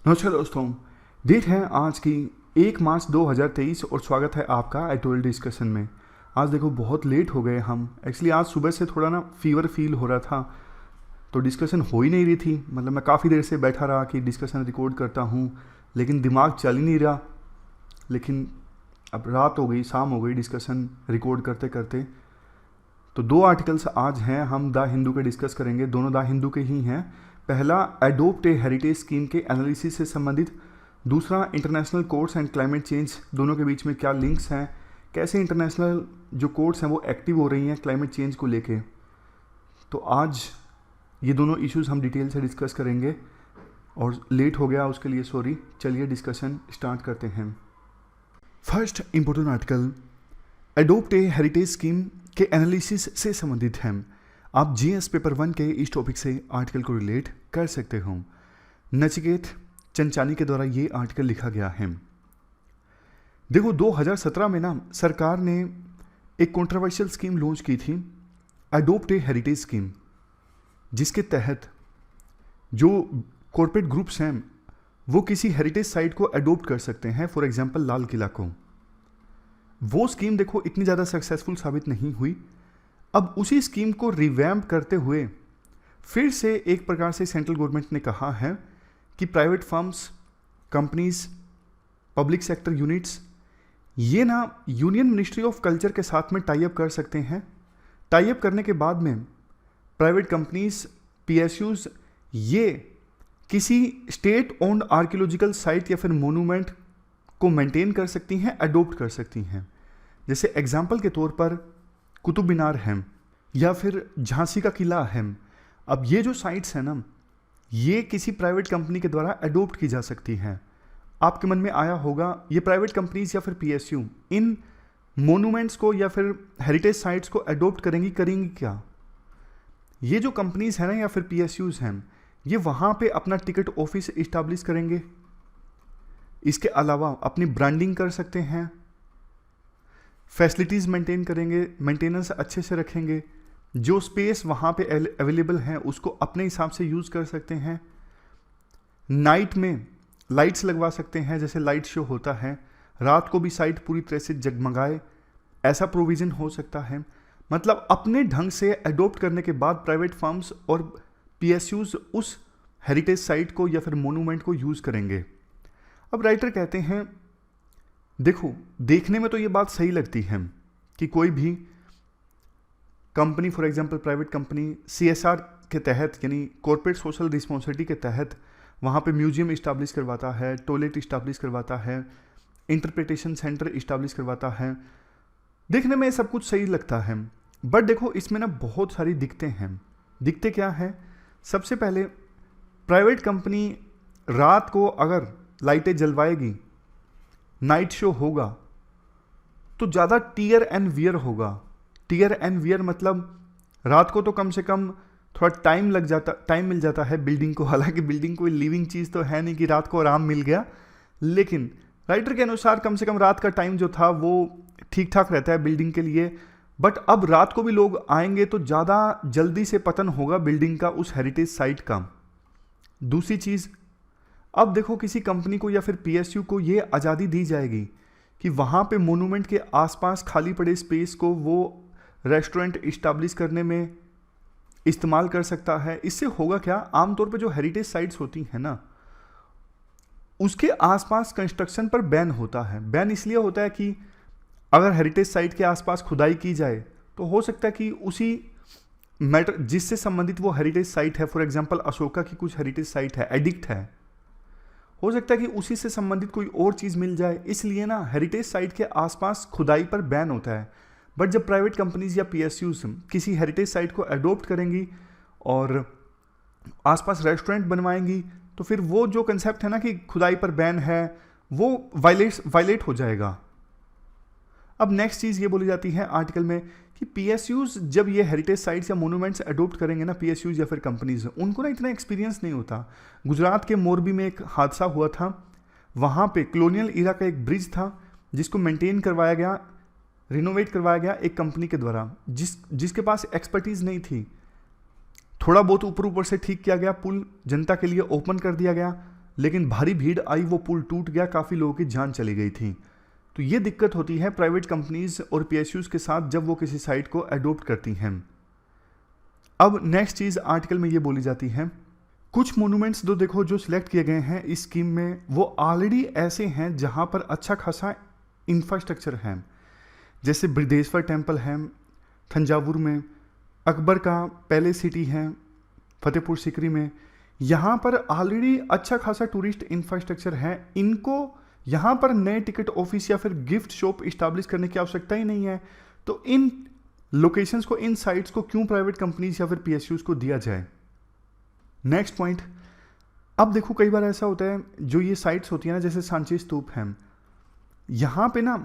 नमस्कार दोस्तों। डेट है आज की 1 मार्च 2023 और स्वागत है आपका एडिटोरियल डिस्कशन में। आज देखो बहुत लेट हो गए हम। एक्चुअली आज सुबह से थोड़ा ना फीवर फील हो रहा था तो डिस्कशन हो ही नहीं रही थी। मतलब मैं काफ़ी देर से बैठा रहा कि डिस्कशन रिकॉर्ड करता हूँ लेकिन दिमाग चल ही नहीं रहा। लेकिन अब रात हो गई, शाम हो गई डिस्कशन रिकॉर्ड करते करते। तो 2 आर्टिकल्स आज हैं, हम द हिंदू के डिस्कस करेंगे। दोनों द हिंदू के ही हैं। पहला एडोप्ट ए हेरिटेज स्कीम के एनालिसिस से संबंधित, दूसरा international courts and climate change, दोनों के बीच में क्या लिंक्स हैं, कैसे इंटरनेशनल जो कोर्ट्स हैं वो एक्टिव हो रही हैं क्लाइमेट चेंज को लेके। तो आज ये दोनों इश्यूज हम डिटेल से डिस्कस करेंगे और लेट हो गया उसके लिए सॉरी। चलिए डिस्कशन स्टार्ट करते हैं। फर्स्ट इंपॉर्टेंट आर्टिकल एडोप्ट ए हेरिटेज स्कीम के एनालिसिस से संबंधित है। आप जीएस पेपर 1 के इस टॉपिक से आर्टिकल को रिलेट कर सकते हो। नचिकेत चंचानी के द्वारा ये आर्टिकल लिखा गया है। देखो 2017 में ना सरकार ने एक कंट्रोवर्शियल स्कीम लॉन्च की थी, एडोप्ट ए हेरिटेज स्कीम, जिसके तहत जो कॉर्पोरेट ग्रुप्स हैं वो किसी हेरिटेज साइट को एडोप्ट कर सकते हैं। फॉर एग्जांपल लाल किला को। वो स्कीम देखो इतनी ज़्यादा सक्सेसफुल साबित नहीं हुई। अब उसी स्कीम को रिवैम्प करते हुए फिर से एक प्रकार से सेंट्रल गवर्नमेंट ने कहा है कि private firms, companies, public sector units ये ना यूनियन मिनिस्ट्री ऑफ कल्चर के साथ में टाई अप कर सकते हैं। टाई अप करने के बाद में प्राइवेट कंपनीज, पीएसयूज ये किसी स्टेट ओन्ड आर्कियोलॉजिकल साइट या फिर मोनूमेंट को मेंटेन कर सकती हैं, अडोप्ट कर सकती हैं। जैसे एग्जाम्पल के तौर पर कुतुब मीनार है या फिर झांसी का किला है। अब ये जो साइट्स हैं ना ये किसी प्राइवेट कंपनी के द्वारा अडोप्ट की जा सकती हैं। आपके मन में आया होगा ये प्राइवेट कंपनीज या फिर पीएसयू इन मोनूमेंट्स को या फिर हेरिटेज साइट्स को अडोप्ट करेंगी क्या? ये जो कंपनीज हैं ना या फिर पीएसयूज हैं ये वहाँ पे अपना टिकट ऑफिस इस्टेब्लिश करेंगे। इसके अलावा अपनी ब्रांडिंग कर सकते हैं, फैसिलिटीज़ मेंटेन करेंगे, मेंटेनेंस अच्छे से रखेंगे, जो स्पेस वहाँ पे अवेलेबल है उसको अपने हिसाब से यूज़ कर सकते हैं। नाइट में लाइट्स लगवा सकते हैं, जैसे लाइट शो होता है, रात को भी साइट पूरी तरह से जगमगाए, ऐसा प्रोविज़न हो सकता है। मतलब अपने ढंग से अडोप्ट करने के बाद प्राइवेट फर्म्स और पीएसयूज उस हेरिटेज साइट को या फिर मोनूमेंट को यूज़ करेंगे। अब राइटर कहते हैं देखो देखने में तो ये बात सही लगती है कि कोई भी company, for example private company CSR के तहत यानी कॉर्पोरेट सोशल रिस्पॉन्सिबिलिटी के तहत वहाँ पे म्यूजियम इस्टेब्लिश करवाता है, टॉयलेट इस्टेब्लिश करवाता है, इंटरप्रिटेशन सेंटर इस्टेब्लिश करवाता है। देखने में सब कुछ सही लगता है, बट देखो इसमें ना बहुत सारी दिक्कतें हैं। दिक्कतें क्या हैं? सबसे पहले प्राइवेट कंपनी रात को अगर लाइटें जलवाएगी, नाइट शो होगा तो ज़्यादा टीयर एंड वियर होगा। टीयर एंड वियर मतलब रात को तो कम से कम थोड़ा टाइम मिल जाता है बिल्डिंग को। हालांकि बिल्डिंग कोई लिविंग चीज़ तो है नहीं कि रात को आराम मिल गया, लेकिन राइटर के अनुसार कम से कम रात का टाइम जो था वो ठीक ठाक रहता है बिल्डिंग के लिए। बट अब रात को भी लोग आएंगे तो ज़्यादा जल्दी से पतन होगा बिल्डिंग का, उस हेरिटेज साइट का। दूसरी चीज़, अब देखो किसी कंपनी को या फिर पीएसयू को ये आज़ादी दी जाएगी कि वहाँ पे मोनूमेंट के आसपास खाली पड़े स्पेस को वो रेस्टोरेंट इस्टेब्लिश करने में इस्तेमाल कर सकता है। इससे होगा क्या, आमतौर पे जो हेरिटेज साइट्स होती हैं ना उसके आसपास कंस्ट्रक्शन पर बैन होता है। बैन इसलिए होता है कि अगर हेरिटेज साइट के आसपास खुदाई की जाए तो हो सकता है कि उसी मैटर जिससे संबंधित वो हेरिटेज साइट है, फॉर एग्जाम्पल अशोका की कुछ हेरिटेज साइट है, एडिक्ट है, हो सकता है कि उसी से संबंधित कोई और चीज़ मिल जाए। इसलिए ना हेरिटेज साइट के आसपास खुदाई पर बैन होता है। बट जब प्राइवेट कंपनीज या पीएसयूज किसी हेरिटेज साइट को अडोप्ट करेंगी और आसपास रेस्टोरेंट बनवाएंगी तो फिर वो जो कंसेप्ट है ना कि खुदाई पर बैन है वो वायलेट हो जाएगा। अब नेक्स्ट चीज़ ये बोली जाती है आर्टिकल में कि पीएसयूज जब ये हेरिटेज साइट्स या मोनूमेंट्स अडोप्ट करेंगे ना, पीएसयूज या फिर कंपनीज, उनको ना इतना एक्सपीरियंस नहीं होता। गुजरात के मोरबी में एक हादसा हुआ था, वहाँ पे कॉलोनियल इरा का एक ब्रिज था जिसको मेंटेन करवाया गया, रिनोवेट करवाया गया एक कंपनी के द्वारा जिसके पास एक्सपर्टीज़ नहीं थी। थोड़ा बहुत ऊपर ऊपर से ठीक किया गया, पुल जनता के लिए ओपन कर दिया गया, लेकिन भारी भीड़ आई, वो पुल टूट गया, काफ़ी लोगों की जान चली गई थी। तो ये दिक्कत होती है प्राइवेट कंपनीज और पीएसयूज के साथ जब वो किसी साइट को अडोप्ट करती हैं। अब नेक्स्ट चीज़ आर्टिकल में ये बोली जाती है, कुछ मोनूमेंट्स जो देखो जो सिलेक्ट किए गए हैं इस स्कीम में, वो ऑलरेडी ऐसे हैं जहाँ पर अच्छा खासा इंफ्रास्ट्रक्चर है। जैसे बृहदेश्वर टेम्पल है थंजावुर में, अकबर का पैलेस सिटी है फतेहपुर सीकरी में, यहाँ पर ऑलरेडी अच्छा खासा टूरिस्ट इंफ्रास्ट्रक्चर है। इनको यहाँ पर नए टिकट ऑफिस या फिर गिफ्ट शॉप इस्टेब्लिश करने की आवश्यकता ही नहीं है। तो इन लोकेशंस को, इन साइट्स को क्यों प्राइवेट कंपनीज या फिर पीएसयूज को दिया जाए। नेक्स्ट पॉइंट, अब देखो कई बार ऐसा होता है जो ये साइट्स होती है ना, जैसे सांची स्तूप है, यहाँ पे ना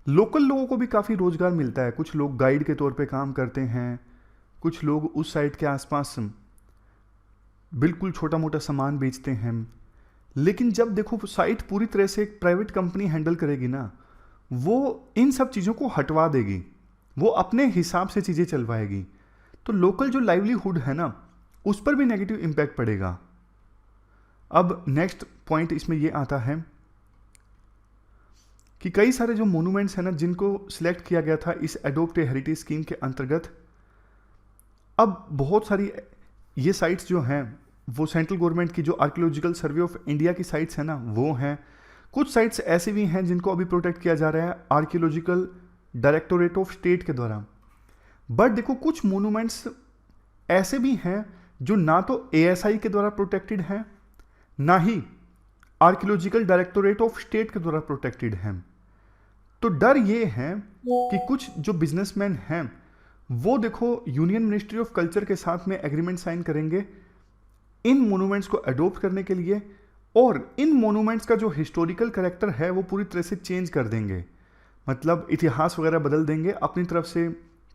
लोकल लोगों को भी काफ़ी रोजगार मिलता है। कुछ लोग गाइड के तौर पे काम करते हैं, कुछ लोग उस साइट के आसपास बिल्कुल छोटा मोटा सामान बेचते हैं। लेकिन जब देखो साइट पूरी तरह से एक प्राइवेट कंपनी हैंडल करेगी ना, वो इन सब चीज़ों को हटवा देगी, वो अपने हिसाब से चीज़ें चलवाएगी। तो लोकल जो लाइवलीहुड है ना, उस पर भी नेगेटिव इम्पैक्ट पड़ेगा। अब नेक्स्ट पॉइंट इसमें ये आता है कि कई सारे जो मोनूमेंट्स हैं ना, जिनको सिलेक्ट किया गया था इस एडोप्ट हेरिटेज स्कीम के अंतर्गत, अब बहुत सारी ये साइट्स जो हैं वो सेंट्रल गवर्नमेंट की जो आर्कियोलॉजिकल सर्वे ऑफ इंडिया की साइट्स हैं ना वो हैं। कुछ साइट्स ऐसी भी हैं जिनको अभी प्रोटेक्ट किया जा रहा है आर्कियोलॉजिकल डायरेक्टोरेट ऑफ स्टेट के द्वारा। बट देखो कुछ मोनूमेंट्स ऐसे भी हैं जो ना तो एएसआई के द्वारा प्रोटेक्टेड हैं, ना ही आर्कियोलॉजिकल डायरेक्टोरेट ऑफ स्टेट के द्वारा प्रोटेक्टेड हैं। तो डर ये है कि कुछ जो बिजनेसमैन हैं वो देखो यूनियन मिनिस्ट्री ऑफ कल्चर के साथ में एग्रीमेंट साइन करेंगे इन मोनूमेंट्स को अडोप्ट करने के लिए, और इन मोनूमेंट्स का जो हिस्टोरिकल कैरेक्टर है वो पूरी तरह से चेंज कर देंगे। मतलब इतिहास वगैरह बदल देंगे, अपनी तरफ से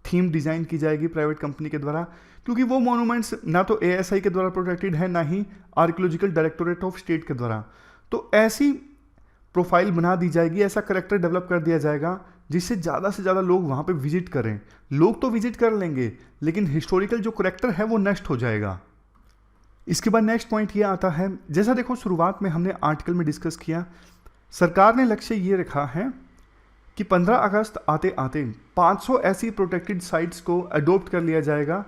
थीम डिज़ाइन की जाएगी प्राइवेट कंपनी के द्वारा, क्योंकि वो मोनूमेंट्स ना तो एएसआई के द्वारा प्रोटेक्टेड है, ना ही आर्कियोलॉजिकल डायरेक्टोरेट ऑफ स्टेट के द्वारा। तो ऐसी प्रोफाइल बना दी जाएगी, ऐसा करेक्टर डेवलप कर दिया जाएगा जिससे ज़्यादा से ज़्यादा लोग वहाँ पे विजिट करें। लोग तो विजिट कर लेंगे लेकिन हिस्टोरिकल जो करेक्टर है वो नष्ट हो जाएगा। इसके बाद नेक्स्ट पॉइंट ये आता है, जैसा देखो शुरुआत में हमने आर्टिकल में डिस्कस किया, सरकार ने लक्ष्य ये रखा है कि 15 अगस्त आते आते 500 ऐसी प्रोटेक्टेड साइट्स को अडोप्ट कर लिया जाएगा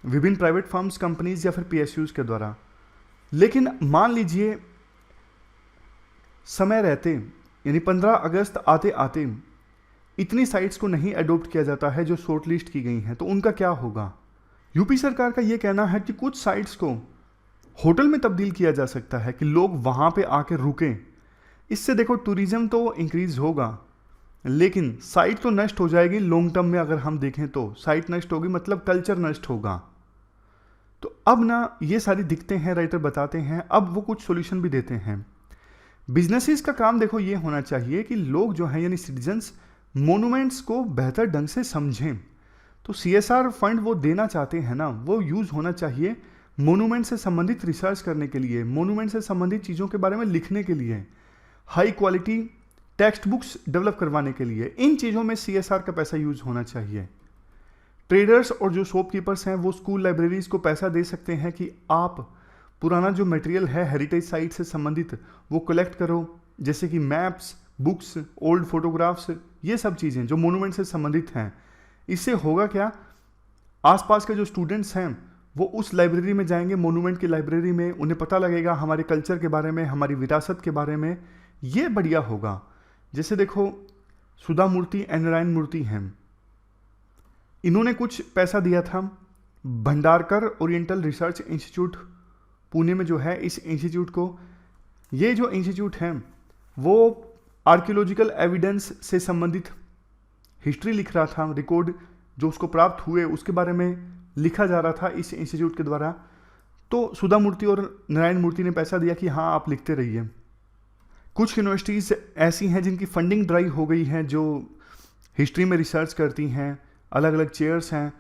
विभिन्न प्राइवेट फर्म्स, कंपनीज या फिर पीएसयूज के द्वारा। लेकिन मान लीजिए समय रहते यानी 15 अगस्त आते आते इतनी साइट्स को नहीं अडोप्ट किया जाता है जो शॉर्ट लिस्ट की गई हैं, तो उनका क्या होगा। यूपी सरकार का ये कहना है कि कुछ साइट्स को होटल में तब्दील किया जा सकता है कि लोग वहाँ पे आके रुकें। इससे देखो टूरिज्म तो इंक्रीज होगा लेकिन साइट तो नष्ट हो जाएगी। लॉन्ग टर्म में अगर हम देखें तो साइट नष्ट होगी मतलब कल्चर नष्ट होगा। तो अब ना ये सारी दिक्कतें हैं, राइटर बताते हैं, अब वो कुछ सॉल्यूशन भी देते हैं। बिजनेसेस का काम देखो ये होना चाहिए कि लोग जो हैं यानी सिटीजन्स मोनूमेंट्स को बेहतर ढंग से समझें। तो सीएसआर फंड वो देना चाहते हैं ना, वो यूज़ होना चाहिए मोनूमेंट से संबंधित रिसर्च करने के लिए, मोनूमेंट से संबंधित चीज़ों के बारे में लिखने के लिए, high quality text books develop करवाने के लिए। इन चीज़ों में सीएसआर का पैसा यूज़ होना चाहिए। ट्रेडर्स और जो शॉपकीपर्स हैं वो स्कूल लाइब्रेरीज को पैसा दे सकते हैं कि आप पुराना जो मटेरियल है हेरिटेज साइट से संबंधित वो कलेक्ट करो, जैसे कि मैप्स, बुक्स, ओल्ड फोटोग्राफ्स, ये सब चीज़ें जो मोनूमेंट से संबंधित हैं। इससे होगा क्या, आसपास के जो स्टूडेंट्स हैं वो उस लाइब्रेरी में जाएंगे, मोनूमेंट की लाइब्रेरी में, उन्हें पता लगेगा हमारे कल्चर के बारे में, हमारी विरासत के बारे में। ये बढ़िया होगा। जैसे देखो सुधा मूर्ति एंड नारायण मूर्ति हैं, इन्होंने कुछ पैसा दिया था Bhandarkar oriental research institute Pune में जो है, इस इंस्टीट्यूट को, ये जो इंस्टीट्यूट है वो आर्कियोलॉजिकल एविडेंस से संबंधित हिस्ट्री लिख रहा था, रिकॉर्ड जो उसको प्राप्त हुए उसके बारे में लिखा जा रहा था इस इंस्टीट्यूट के द्वारा। तो सुधा मूर्ति और नारायण मूर्ति ने पैसा दिया कि हाँ आप लिखते रहिए। कुछ यूनिवर्सिटीज़ ऐसी हैं जिनकी फंडिंग ड्राई हो गई है, जो हिस्ट्री में रिसर्च करती हैं, अलग अलग चेयर्स हैं,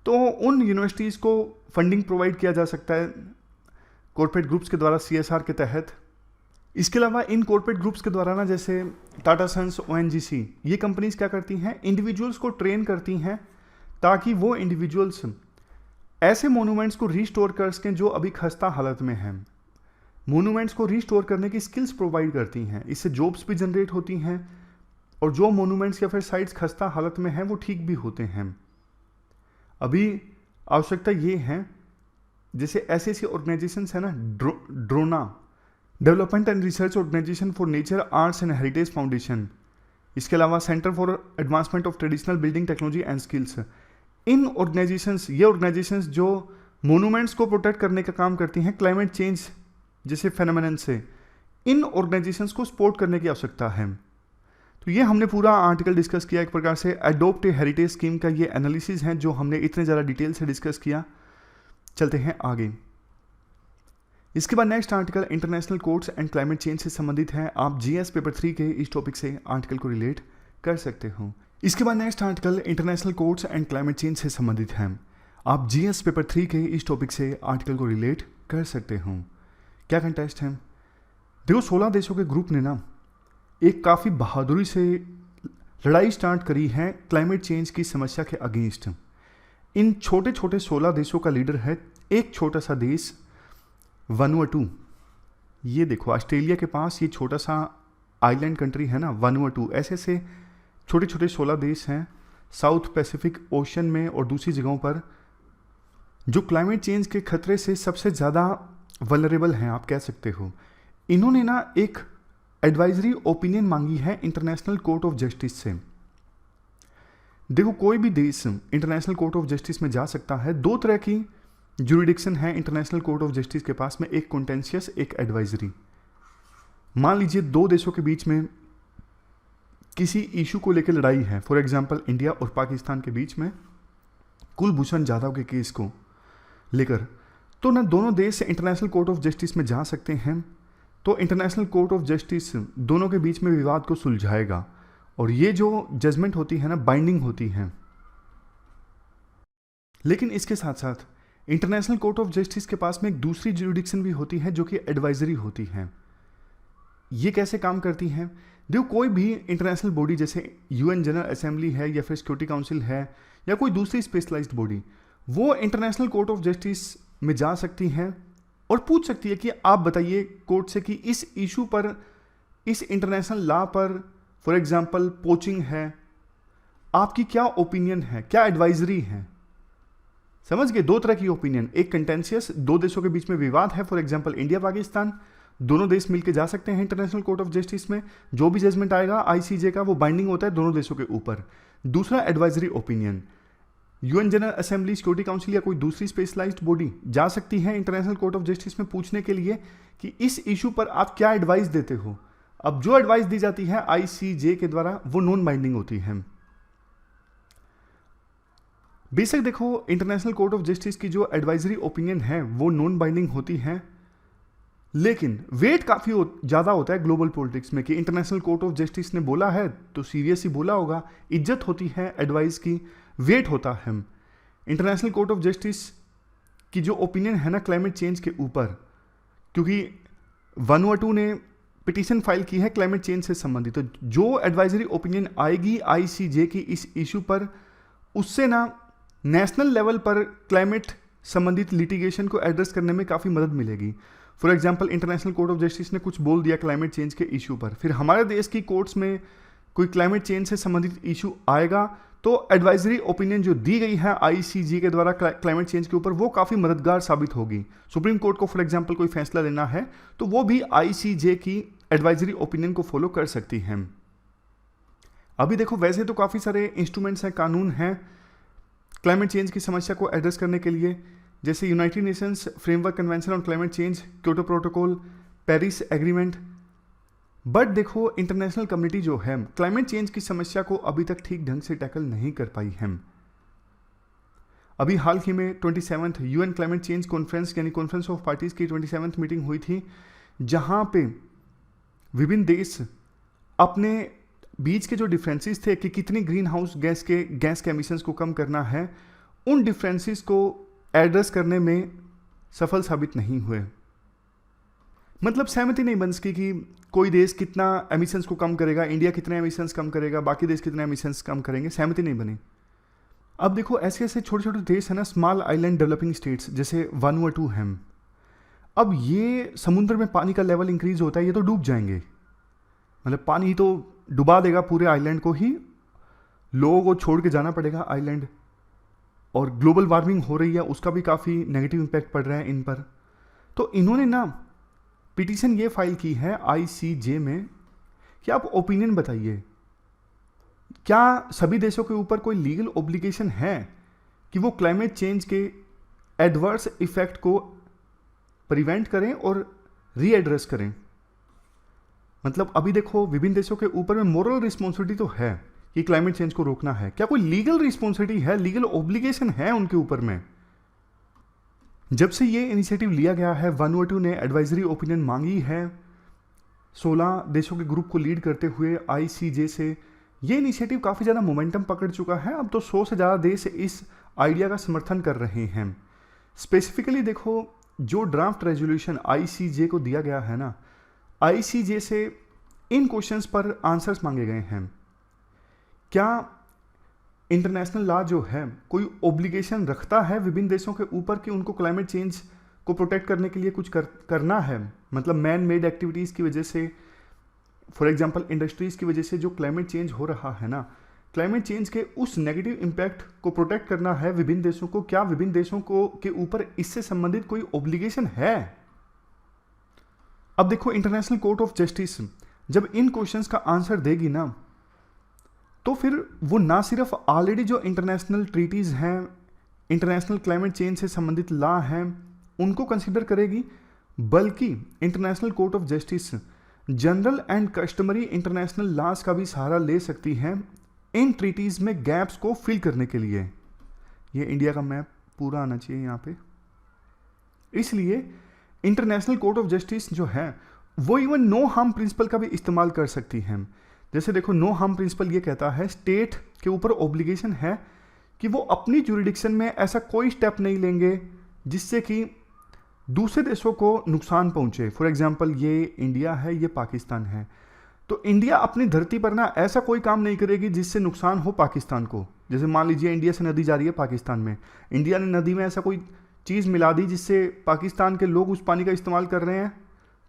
तो उन यूनिवर्सिटीज़ को फंडिंग प्रोवाइड किया जा सकता है कॉर्पोरेट ग्रुप्स के द्वारा सीएसआर के तहत। इसके अलावा इन कॉर्पोरेट ग्रुप्स के द्वारा ना, जैसे टाटा सन्स, ओएनजीसी, ये कंपनीज क्या करती हैं, इंडिविजुअल्स को ट्रेन करती हैं ताकि वो इंडिविजुअल्स ऐसे मोनूमेंट्स को रिस्टोर कर सकें जो अभी खस्ता हालत में हैं। मोनूमेंट्स को रिस्टोर करने की स्किल्स प्रोवाइड करती हैं। इससे जॉब्स भी जनरेट होती हैं और जो मोनूमेंट्स या फिर साइट्स खस्ता हालत में हैं वो ठीक भी होते हैं। अभी आवश्यकता ये है, जैसे ऐसी ऑर्गेनाइजेशंस है ना, DRONAH, development and research organisation for nature arts and heritage foundation, इसके अलावा centre for advancement of traditional building technology and skills, इन ऑर्गेनाइजेशंस, ये ऑर्गेनाइजेशंस जो मोनूमेंट्स को प्रोटेक्ट करने का काम करती हैं क्लाइमेट चेंज जैसे फेनोमेनन से, इन ऑर्गेनाइजेशंस को सपोर्ट करने की आवश्यकता है। तो ये हमने पूरा आर्टिकल डिस्कस किया, एक प्रकार से एडोप्ट हेरिटेज स्कीम का ये एनालिसिस है जो हमने इतने ज़्यादा डिटेल से डिस्कस किया। चलते हैं आगे। इसके बाद next article international codes and climate change से संबंधित है। आप जीएस पेपर 3 के इस टॉपिक से आर्टिकल को रिलेट कर सकते हो। इसके बाद next article international codes and climate change से संबंधित है। आप जीएस पेपर 3 के इस टॉपिक से आर्टिकल को रिलेट कर सकते हो। क्या कंटेस्ट है? देखो, 16 देशों के ग्रुप ने ना एक काफ़ी बहादुरी से लड़ाई स्टार्ट करी है क्लाइमेट चेंज की समस्या के अगेंस्ट। इन छोटे छोटे 16 देशों का लीडर है एक छोटा सा देश वनुअटू। ये देखो, ऑस्ट्रेलिया के पास ये छोटा सा आइलैंड कंट्री है ना वनुअटू। ऐसे से छोटे छोटे 16 देश हैं साउथ पैसिफिक ओशन में और दूसरी जगहों पर जो क्लाइमेट चेंज के खतरे से सबसे ज़्यादा वल्नरेबल हैं, आप कह सकते हो। इन्होंने ना एक एडवाइजरी ओपिनियन मांगी है इंटरनेशनल कोर्ट ऑफ जस्टिस से। देखो, कोई भी देश इंटरनेशनल कोर्ट ऑफ जस्टिस में जा सकता है। दो तरह की ज्यूरिडिक्शन है इंटरनेशनल कोर्ट ऑफ जस्टिस के पास में, एक कॉन्टेंशियस, एक एडवाइजरी। मान लीजिए दो देशों के बीच में किसी इशू को लेकर लड़ाई है, फॉर एग्जांपल इंडिया और पाकिस्तान के बीच में कुलभूषण जाधव के केस को लेकर, तो ना दोनों देश इंटरनेशनल कोर्ट ऑफ जस्टिस में जा सकते हैं। तो इंटरनेशनल कोर्ट ऑफ जस्टिस दोनों के बीच में विवाद को सुलझाएगा और ये जो जजमेंट होती है ना बाइंडिंग होती है। लेकिन इसके साथ साथ इंटरनेशनल कोर्ट ऑफ जस्टिस के पास में एक दूसरी ज्यूरिडिक्शन भी होती है जो कि एडवाइजरी होती है। ये कैसे काम करती है? देखो, कोई भी इंटरनेशनल बॉडी जैसे यूएन जनरल असेंबली है या फिर सिक्योरिटी काउंसिल है या कोई दूसरी स्पेशलाइज्ड बॉडी, वो इंटरनेशनल कोर्ट ऑफ जस्टिस में जा सकती है और पूछ सकती है कि आप बताइए कोर्ट से कि इस इशू पर, इस इंटरनेशनल लॉ पर, फॉर एग्जांपल पोचिंग है, आपकी क्या ओपिनियन है, क्या एडवाइजरी है। समझ गए? दो तरह की ओपिनियन, एक कंटेंशियस, दो देशों के बीच में विवाद है, फॉर एग्जांपल इंडिया पाकिस्तान, दोनों देश मिलकर जा सकते हैं इंटरनेशनल कोर्ट ऑफ जस्टिस में। जो भी जजमेंट आएगा आईसीजे का वो बाइंडिंग होता है दोनों देशों के ऊपर। दूसरा advisory opinion, UN general assembly, security council या कोई दूसरी स्पेशलाइज्ड बॉडी जा सकती है इंटरनेशनल कोर्ट ऑफ जस्टिस में पूछने के लिए कि इस इशू पर आप क्या एडवाइस देते हो। अब जो एडवाइस दी जाती है आईसीजे के द्वारा वो नॉन बाइंडिंग होती है। बेशक देखो, इंटरनेशनल कोर्ट ऑफ जस्टिस की जो एडवाइजरी ओपिनियन है वो नॉन बाइंडिंग होती है, लेकिन वेट काफ़ी ज़्यादा होता है ग्लोबल पॉलिटिक्स में कि इंटरनेशनल कोर्ट ऑफ जस्टिस ने बोला है तो सीरियस ही बोला होगा, इज्जत होती है एडवाइस की, वेट होता है। इंटरनेशनल कोर्ट ऑफ जस्टिस की जो ओपिनियन है ना क्लाइमेट चेंज के ऊपर, क्योंकि वनुअटू ने पिटीशन फाइल की है क्लाइमेट चेंज से संबंधित, तो जो एडवाइजरी ओपिनियन आएगी आईसीजे की इस इशू पर, उससे ना नेशनल लेवल पर क्लाइमेट संबंधित लिटिगेशन को एड्रेस करने में काफ़ी मदद मिलेगी। For example international court of justice ने कुछ बोल दिया क्लाइमेट चेंज के इशू पर, फिर हमारे देश की कोर्ट्स में कोई क्लाइमेट चेंज से संबंधित इशू आएगा तो एडवाइजरी ओपिनियन जो दी गई है आईसीजे के द्वारा क्लाइमेट चेंज के ऊपर वो काफ़ी मददगार साबित होगी। सुप्रीम कोर्ट को फॉर एग्जांपल कोई फैसला लेना है तो वो भी आईसीजे की एडवाइजरी ओपिनियन को फॉलो कर सकती है। अभी देखो, वैसे तो काफ़ी सारे इंस्ट्रूमेंट्स हैं, कानून हैं क्लाइमेट चेंज की समस्या को एड्रेस करने के लिए, जैसे United Nations framework convention on climate change, Kyoto protocol, Paris agreement. But देखो, इंटरनेशनल कम्युनिटी जो है क्लाइमेट चेंज की समस्या को अभी तक ठीक ढंग से टैकल नहीं कर पाई है। अभी हाल ही में 27th UN climate change conference यानी कॉन्फ्रेंस ऑफ पार्टीज की 27th मीटिंग हुई थी, जहां पे विभिन्न देश अपने बीच के जो डिफरेंसेस थे कि कितनी ग्रीन हाउस गैस के एमिशंस को कम करना है, उन डिफरेंसेस को एड्रेस करने में सफल साबित नहीं हुए। मतलब सहमति नहीं बन सकी कि कोई देश कितना एमिशंस को कम करेगा, इंडिया कितने एमिशंस कम करेगा, बाकी देश कितने एमिशंस कम करेंगे, सहमति नहीं बनी। अब देखो, ऐसे ऐसे छोटे छोटे देश है ना, स्मॉल आइलैंड डेवलपिंग स्टेट्स जैसे वनुअटू हैं, अब ये समुद्र में पानी का लेवल इंक्रीज होता है, ये तो डूब जाएंगे, मतलब पानी ही तो डुबा देगा पूरे आइलैंड को ही, लोगों को छोड़ के जाना पड़ेगा आइलैंड। और ग्लोबल वार्मिंग हो रही है, उसका भी काफ़ी नेगेटिव इम्पैक्ट पड़ रहा है इन पर। तो इन्होंने ना पिटीशन ये फाइल की है ICJ में कि आप ओपिनियन बताइए, क्या सभी देशों के ऊपर कोई लीगल ऑब्लिगेशन है कि वो क्लाइमेट चेंज के एडवर्स इफेक्ट को प्रिवेंट करें और रीएड्रेस करें। मतलब अभी देखो विभिन्न देशों के ऊपर में मोरल रिस्पॉन्सिबिलिटी तो है कि क्लाइमेट चेंज को रोकना है, क्या कोई लीगल रिस्पॉन्सिबिलिटी है, लीगल ऑब्लिगेशन है उनके ऊपर में? जब से ये इनिशिएटिव लिया गया है, वानुअटू ने एडवाइजरी ओपिनियन मांगी है 16 देशों के ग्रुप को लीड करते हुए ICJ से। ये इनिशिएटिव काफ़ी ज़्यादा मोमेंटम पकड़ चुका है, अब तो 100 से ज़्यादा देश इस आइडिया का समर्थन कर रहे हैं। स्पेसिफिकली देखो जो ड्राफ्ट रेजोल्यूशन ICJ को दिया गया है ना, ICJ से इन क्वेश्चंस पर आंसर्स मांगे गए हैं। क्या इंटरनेशनल लॉ जो है कोई ऑब्लिगेशन रखता है विभिन्न देशों के ऊपर कि उनको क्लाइमेट चेंज को प्रोटेक्ट करने के लिए कुछ करना है? मतलब मैन मेड एक्टिविटीज़ की वजह से, फॉर एग्जांपल इंडस्ट्रीज़ की वजह से जो क्लाइमेट चेंज हो रहा है ना, क्लाइमेट चेंज के उस नेगेटिव इम्पैक्ट को प्रोटेक्ट करना है विभिन्न देशों को, क्या विभिन्न देशों को के ऊपर इससे संबंधित कोई ऑब्लिगेशन है? अब देखो इंटरनेशनल कोर्ट ऑफ जस्टिस जब इन क्वेश्चंस का आंसर देगी ना, तो फिर वो ना सिर्फ ऑलरेडी जो इंटरनेशनल ट्रीटीज़ हैं, इंटरनेशनल क्लाइमेट चेंज से संबंधित लॉ हैं, उनको कंसिडर करेगी, बल्कि international court of justice general and customary international laws का भी सहारा ले सकती हैं इन ट्रीटीज़ में गैप्स को फिल करने के लिए। ये इंडिया का मैप पूरा आना चाहिए यहाँ पे। इसलिए इंटरनेशनल कोर्ट ऑफ जस्टिस जो है वो इवन नो हार्म प्रिंसिपल का भी इस्तेमाल कर सकती हैं। जैसे देखो नो हार्म प्रिंसिपल ये कहता है स्टेट के ऊपर ऑब्लिगेशन है कि वो अपनी ज्यूरिडिक्शन में ऐसा कोई स्टेप नहीं लेंगे जिससे कि दूसरे देशों को नुकसान पहुंचे। फॉर एग्जांपल ये इंडिया है, ये पाकिस्तान है, तो इंडिया अपनी धरती पर ना ऐसा कोई काम नहीं करेगी जिससे नुकसान हो पाकिस्तान को। जैसे मान लीजिए इंडिया से नदी जा रही है पाकिस्तान में, इंडिया ने नदी में ऐसा कोई चीज़ मिला दी जिससे पाकिस्तान के लोग उस पानी का इस्तेमाल कर रहे हैं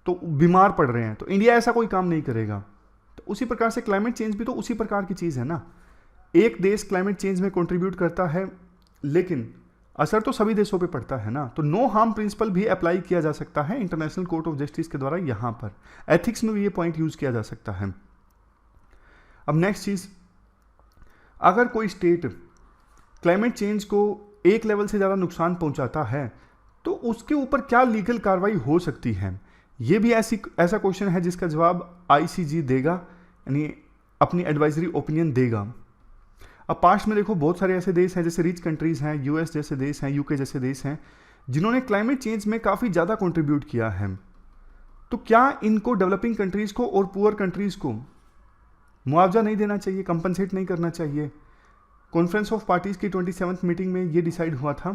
तो बीमार पड़ रहे हैं, तो इंडिया ऐसा कोई काम नहीं करेगा। तो उसी प्रकार से क्लाइमेट चेंज भी तो उसी प्रकार की चीज़ है ना। एक देश क्लाइमेट चेंज में कंट्रीब्यूट करता है लेकिन असर तो सभी देशों पे पड़ता है ना। तो नो हार्म प्रिंसिपल भी अप्लाई किया जा सकता है इंटरनेशनल कोर्ट ऑफ जस्टिस के द्वारा। यहाँ पर एथिक्स में भी ये पॉइंट यूज किया जा सकता है। अब नेक्स्ट चीज़, अगर कोई स्टेट क्लाइमेट चेंज को एक लेवल से ज़्यादा नुकसान पहुँचाता है तो उसके ऊपर क्या लीगल कार्रवाई हो सकती है, ये भी ऐसा क्वेश्चन है जिसका जवाब ICJ देगा, यानी अपनी एडवाइजरी ओपिनियन देगा। अब पास्ट में देखो बहुत सारे ऐसे देश हैं जैसे रिच कंट्रीज़ हैं, US जैसे देश हैं, UK जैसे देश हैं, जिन्होंने क्लाइमेट चेंज में काफ़ी ज़्यादा कंट्रीब्यूट किया है। तो क्या इनको डेवलपिंग कंट्रीज़ को और पुअर कंट्रीज़ को मुआवजा नहीं देना चाहिए, कंपनसेट नहीं करना चाहिए? कॉन्फ्रेंस ऑफ पार्टीज़ की 27th मीटिंग में ये डिसाइड हुआ था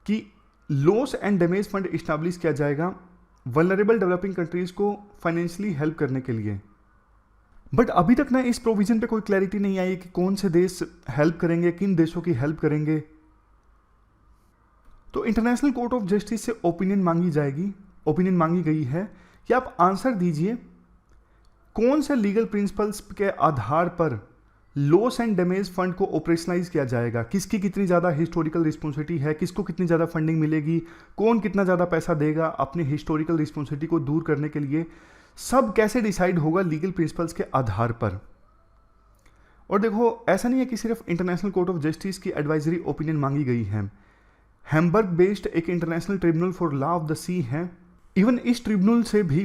कि loss and damage fund establish किया जाएगा वल्नरेबल डेवलपिंग कंट्रीज़ को फाइनेंशियली हेल्प करने के लिए। बट अभी तक ना इस प्रोविजन पे कोई क्लैरिटी नहीं आई कि कौन से देश हेल्प करेंगे, किन देशों की हेल्प करेंगे। तो इंटरनेशनल कोर्ट ऑफ जस्टिस से ओपिनियन मांगी गई है कि आप आंसर दीजिए कौन से लीगल प्रिंसिपल्स के आधार पर लॉस एंड डैमेज फंड को ऑपरेशनलाइज किया जाएगा, किसकी कितनी ज़्यादा हिस्टोरिकल रिस्पॉन्सिबिलिटी है, किसको कितनी ज़्यादा फंडिंग मिलेगी, कौन कितना ज़्यादा पैसा देगा अपनी हिस्टोरिकल रिस्पॉन्सिबिलिटी को दूर करने के लिए, सब कैसे डिसाइड होगा लीगल प्रिंसिपल्स के आधार पर। और देखो ऐसा नहीं है कि सिर्फ इंटरनेशनल कोर्ट ऑफ जस्टिस की एडवाइजरी ओपिनियन मांगी गई है, हैम्बर्ग बेस्ड एक International Tribunal for Law of the Sea है। इवन इस ट्रिब्यूनल से भी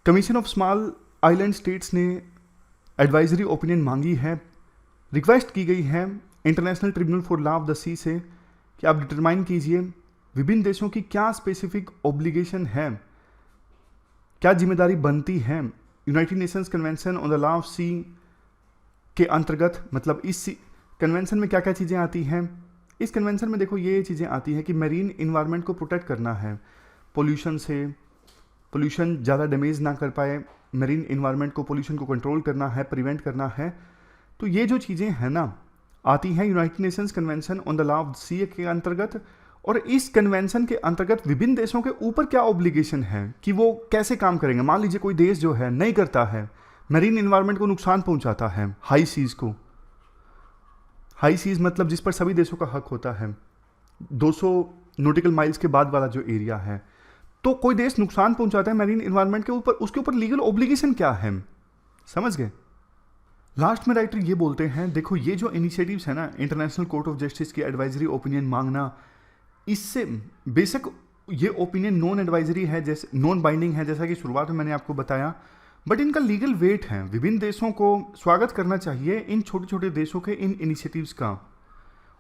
Commission of Small Island States ने एडवाइजरी ओपिनियन मांगी है, रिक्वेस्ट की गई है International Tribunal for Law of the Sea से कि आप डिटरमाइन कीजिए विभिन्न देशों की क्या स्पेसिफिक ऑब्लिगेशन है, क्या जिम्मेदारी बनती है United Nations Convention on the Law of Sea के अंतर्गत। मतलब इस कन्वेंशन में क्या क्या चीज़ें आती हैं। इस कन्वेंशन में देखो ये चीज़ें आती हैं कि मैरीन इन्वायरमेंट को प्रोटेक्ट करना है, पोल्यूशन से, पोल्यूशन ज़्यादा डैमेज ना कर पाए, मैरीन इन्वायरमेंट को, पोल्यूशन को कंट्रोल करना है, प्रिवेंट करना है। तो ये जो चीज़ें हैं ना आती हैं United Nations Convention on the Law of Sea के अंतर्गत, और इस कन्वेंशन के अंतर्गत विभिन्न देशों के ऊपर क्या ऑब्लिगेशन है कि वो कैसे काम करेंगे। मान लीजिए कोई देश जो है नहीं करता है, मरीन एनवायरनमेंट को नुकसान पहुंचाता है, हाई सीज को, हाई सीज मतलब जिस पर सभी देशों का हक होता है, 200 नॉटिकल माइल्स के बाद वाला जो एरिया है, तो कोई देश नुकसान पहुंचाता है मरीन एनवायरनमेंट के ऊपर, उसके ऊपर लीगल ऑब्लिगेशन क्या है, समझ गए। लास्ट में राइटर ये बोलते हैं, देखो ये जो इनिशिएटिव्स है ना, इंटरनेशनल कोर्ट ऑफ जस्टिस की एडवाइजरी ओपिनियन मांगना, इससे बेशक ये ओपिनियन नॉन एडवाइजरी है, जैसे नॉन बाइंडिंग है, जैसा कि शुरुआत में मैंने आपको बताया, बट इनका लीगल वेट है। विभिन्न देशों को स्वागत करना चाहिए इन छोटे छोटे देशों के इन इनिशिएटिव्स का।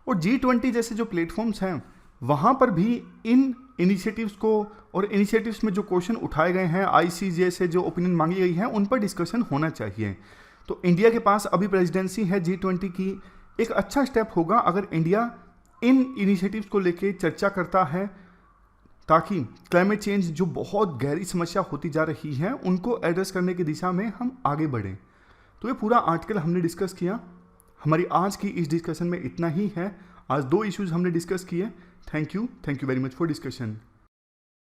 और G20 जैसे जो प्लेटफॉर्म्स हैं वहाँ पर भी इन इनिशिएटिव्स को और इनिशिएटिव्स में जो क्वेश्चन उठाए गए हैं, ICJ से जो ओपिनियन मांगी गई है, उन पर डिस्कशन होना चाहिए। तो इंडिया के पास अभी प्रेसिडेंसी है G20 की, एक अच्छा स्टेप होगा अगर इंडिया इन इनिशिएटिव्स को लेके चर्चा करता है, ताकि क्लाइमेट चेंज जो बहुत गहरी समस्या होती जा रही है उनको एड्रेस करने की दिशा में हम आगे बढ़ें। तो ये पूरा आर्टिकल हमने डिस्कस किया। हमारी आज की इस डिस्कशन में इतना ही है। आज 2 इश्यूज हमने डिस्कस किए। Thank you very much for discussion.